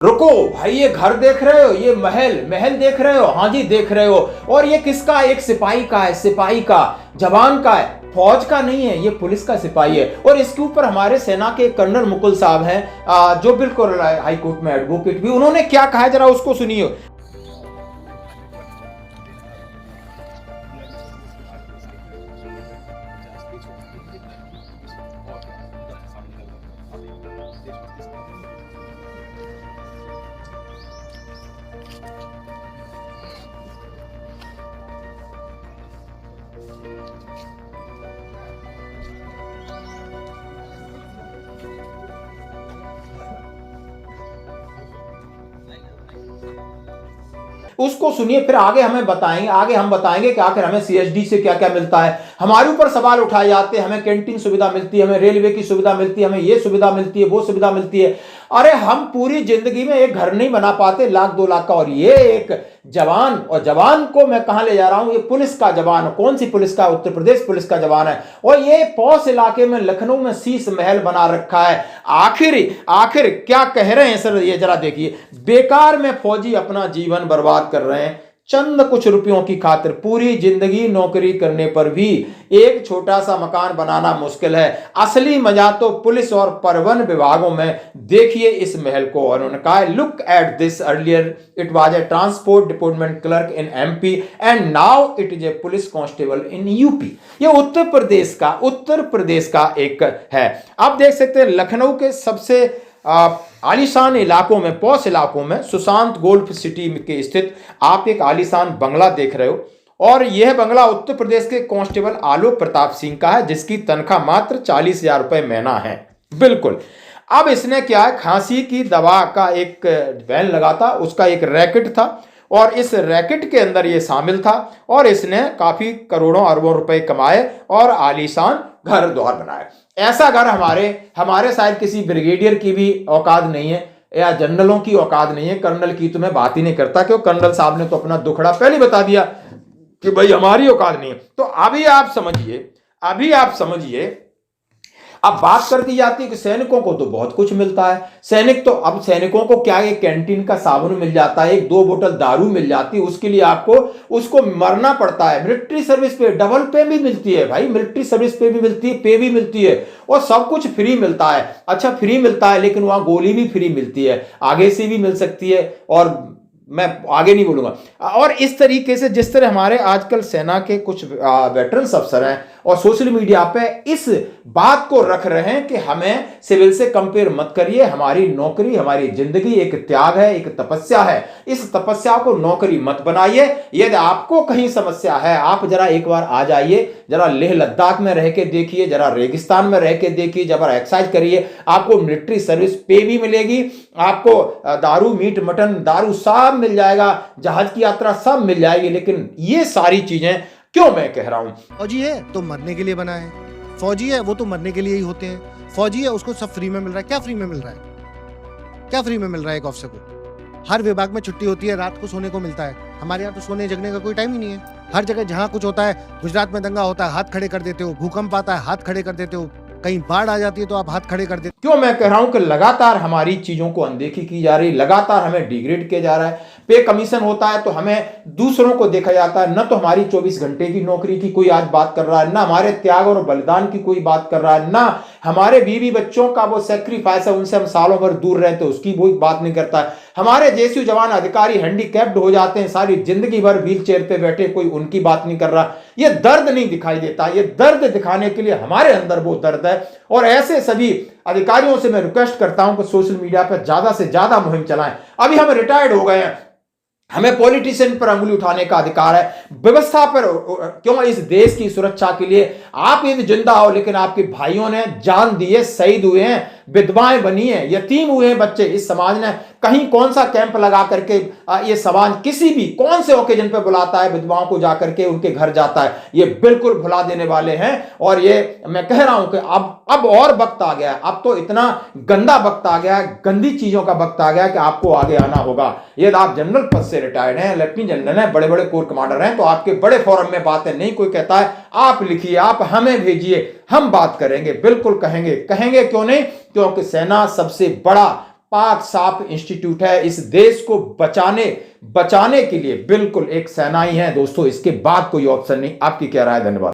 रुको भाई, ये घर देख रहे हो, ये महल महल देख रहे हो? हाँ जी देख रहे हो। और ये किसका? एक सिपाही का है, सिपाही का, जवान का है, फौज का नहीं है, ये पुलिस का सिपाही है। और इसके ऊपर हमारे सेना के कर्नल मुकुल साहब हैं, जो बिल्कुल हाई कोर्ट में एडवोकेट भी, उन्होंने क्या कहा जरा उसको सुनिए। उसको सुनिए, फिर आगे हमें बताएंगे, आगे हम बताएंगे कि आखिर हमें सीएसडी से क्या क्या मिलता है। हमारे ऊपर सवाल उठाए जाते हैं, हमें कैंटीन सुविधा मिलती है, हमें रेलवे की सुविधा मिलती है, हमें ये सुविधा मिलती है, वो सुविधा मिलती है। अरे हम पूरी जिंदगी में एक घर नहीं बना पाते, लाख 2 लाख का। और ये एक जवान, और जवान को मैं कहां ले जा रहा हूं, ये पुलिस का जवान। कौन सी पुलिस का? उत्तर प्रदेश पुलिस का जवान है। और ये पौष इलाके में, लखनऊ में शीश महल बना रखा है। आखिर आखिर क्या कह रहे हैं सर, ये जरा देखिए। बेकार में फौजी अपना जीवन बर्बाद कर रहे हैं चंद कुछ रुपयों की खातिर। पूरी जिंदगी नौकरी करने पर भी एक छोटा सा मकान बनाना मुश्किल है। असली मजा तो पुलिस और परिवहन विभागों में। देखिए इस महल को। और उन्होंने कहा, look at this, earlier it was a transport department clerk in MP and now it is a police constable in UP. ये उत्तर प्रदेश का एक है। आप देख सकते हैं लखनऊ के सबसे आलीशान इलाकों में, पॉश इलाकों में, सुशांत गोल्फ सिटी के स्थित आप एक आलीशान बंगला देख रहे हो। और यह बंगला उत्तर प्रदेश के कांस्टेबल आलोक प्रताप सिंह का है, जिसकी तनख्वाह मात्र 40,000 रुपए महीना है। बिल्कुल। अब इसने क्या है, खांसी की दवा का एक वैन लगा था, उसका एक रैकेट था, और इस रैकेट के अंदर ये शामिल था। और इसने काफी करोड़ों अरबों रुपए कमाए और आलीशान घर द्वार बनाए। ऐसा घर हमारे शायद किसी ब्रिगेडियर की भी औकात नहीं है, या जनरलों की औकात नहीं है। कर्नल की तो मैं बात ही नहीं करता, क्यों कर्नल साहब ने तो अपना दुखड़ा पहले बता दिया कि भाई हमारी औकात नहीं है। तो अभी आप समझिए, अब बात कर दी जाती है कि सैनिकों को तो बहुत कुछ मिलता है। अब सैनिकों को क्या, एक कैंटीन का साबुन मिल जाता है, 1-2 बोतल दारू मिल जाती है, उसके लिए आपको उसको मरना पड़ता है। मिलिट्री सर्विस पे डबल पे भी मिलती है भाई, मिलिट्री सर्विस पे भी मिलती है, पे भी मिलती है, और सब कुछ फ्री मिलता है। अच्छा फ्री मिलता है, लेकिन वहां गोली भी फ्री मिलती है, आगे से भी मिल सकती है, और मैं आगे नहीं बोलूंगा। और इस तरीके से जिस तरह हमारे आजकल सेना के कुछ वेटरन्स अफसर हैं और सोशल मीडिया पे इस बात को रख रहे हैं कि हमें सिविल से कंपेयर मत करिए, हमारी नौकरी, हमारी जिंदगी एक त्याग है, एक तपस्या है। इस तपस्या को नौकरी मत बनाइए। यदि आपको कहीं समस्या है, आप जरा एक बार आ जाइए, जरा लेह लद्दाख में रह के देखिए, जरा रेगिस्तान में रह के देखिए, जरा एक्सरसाइज करिए, आपको मिलिट्री सर्विस पे भी मिलेगी, आपको दारू, मीट, मटन, दारू सब मिल जाएगा, जहाज की यात्रा सब मिल जाएगी। लेकिन ये सारी चीजें क्यों मैं कह रहा हूं? फौजी है तो मरने के लिए बना है, फौजी है वो तो मरने के लिए ही होते हैं। फौजी है उसको सब फ्री में मिल रहा है। क्या फ्री में मिल रहा है? क्या फ्री में मिल रहा है? एक ऑफिसर को हर विभाग में छुट्टी होती है, रात को सोने को मिलता है। हमारे यहाँ तो सोने जगने का कोई टाइम ही नहीं है। हर जगह जहाँ कुछ होता है, गुजरात में दंगा होता है, हाथ खड़े कर देते हो, भूकंप आता है, हाथ खड़े कर देते हो, कहीं बाढ़ आ जाती है तो आप हाथ खड़े कर देते। क्यों मैं कह रहा हूं कि लगातार हमारी चीजों को अनदेखी की जा रही, लगातार हमें डिग्रेड किया जा रहा है। पे कमीशन होता है तो हमें दूसरों को देखा जाता है, न तो हमारी 24 घंटे की नौकरी की कोई आज बात कर रहा है, ना हमारे त्याग और बलिदान की कोई बात कर रहा है, ना हमारे बीवी बच्चों का वो सेक्रीफाइस है, उनसे हम सालों भर दूर रहते हैं, उसकी कोई बात नहीं करता है। हमारे जेसीयू जवान अधिकारी हैंडीकैप्ड हो जाते हैं, सारी जिंदगी भर व्हील चेयर पे बैठे, कोई उनकी बात नहीं कर रहा। ये दर्द नहीं दिखाई देता। ये दर्द दिखाने के लिए हमारे अंदर वो दर्द है। और ऐसे सभी अधिकारियों से मैं रिक्वेस्ट करता हूं कि सोशल मीडिया पर ज्यादा से ज्यादा मुहिम चलाएं। अभी हम रिटायर्ड हो गए हैं, हमें पॉलिटिशियन पर अंगुली उठाने का अधिकार है, व्यवस्था पर क्यों? इस देश की सुरक्षा के लिए आप यदि जिंदा हो, लेकिन आपके भाइयों ने जान दी है, शहीद हुए हैं, विधवाएं बनी हैं, यतीम हुए हैं बच्चे। इस समाज ने कहीं कौन सा कैंप लगा करके ये समाज किसी भी कौन से ओकेजन पे बुलाता है, विधवाओं को जाकर के उनके घर जाता है? ये बिल्कुल भुला देने वाले हैं। और ये मैं कह रहा हूं कि अब और वक्त आ गया है। अब तो इतना गंदा वक्त आ गया है, गंदी चीजों का वक्त आ गया है कि आपको आगे आना होगा। यदि आप जनरल पद से रिटायर्ड हैं, लेफ्टिनेंट जनरल हैं, बड़े बड़े कोर कमांडर हैं, तो आपके बड़े फोरम में बातें नहीं कोई कहता है, आप लिखिए, आप हमें भेजिए, हम बात करेंगे, बिल्कुल कहेंगे। क्यों नहीं? क्योंकि सेना सबसे बड़ा पाक साफ इंस्टीट्यूट है। इस देश को बचाने के लिए बिल्कुल एक सेनाई है दोस्तों, इसके बाद कोई ऑप्शन नहीं। आपकी क्या राय? धन्यवाद।